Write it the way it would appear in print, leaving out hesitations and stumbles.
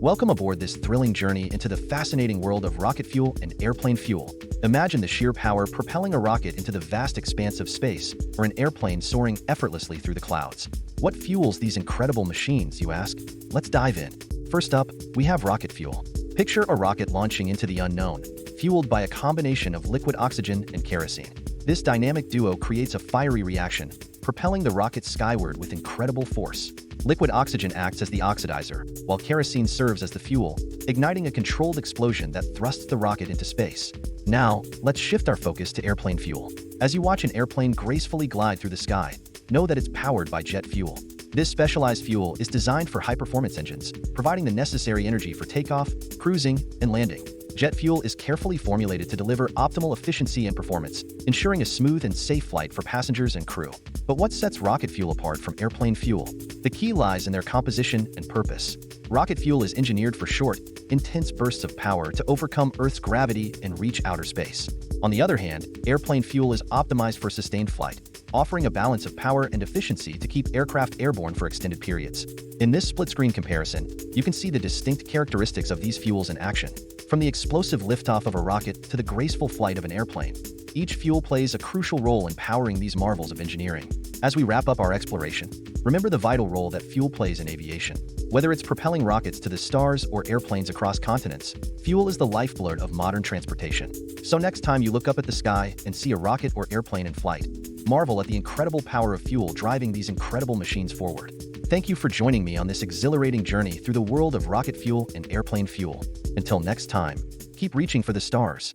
Welcome aboard this thrilling journey into the fascinating world of rocket fuel and airplane fuel. Imagine the sheer power propelling a rocket into the vast expanse of space, or an airplane soaring effortlessly through the clouds. What fuels these incredible machines, you ask? Let's dive in. First up, we have rocket fuel. Picture a rocket launching into the unknown, fueled by a combination of liquid oxygen and kerosene. This dynamic duo creates a fiery reaction, propelling the rocket skyward with incredible force. Liquid oxygen acts as the oxidizer, while kerosene serves as the fuel, igniting a controlled explosion that thrusts the rocket into space. Now, let's shift our focus to airplane fuel. As you watch an airplane gracefully glide through the sky, know that it's powered by jet fuel. This specialized fuel is designed for high-performance engines, providing the necessary energy for takeoff, cruising, and landing. Jet fuel is carefully formulated to deliver optimal efficiency and performance, ensuring a smooth and safe flight for passengers and crew. But what sets rocket fuel apart from airplane fuel? The key lies in their composition and purpose. Rocket fuel is engineered for short, intense bursts of power to overcome Earth's gravity and reach outer space. On the other hand, airplane fuel is optimized for sustained flight, offering a balance of power and efficiency to keep aircraft airborne for extended periods. In this split-screen comparison, you can see the distinct characteristics of these fuels in action. From the explosive liftoff of a rocket to the graceful flight of an airplane, each fuel plays a crucial role in powering these marvels of engineering. As we wrap up our exploration, remember the vital role that fuel plays in aviation. Whether it's propelling rockets to the stars or airplanes across continents, fuel is the lifeblood of modern transportation. So next time you look up at the sky and see a rocket or airplane in flight, marvel at the incredible power of fuel driving these incredible machines forward. Thank you for joining me on this exhilarating journey through the world of rocket fuel and airplane fuel. Until next time, keep reaching for the stars.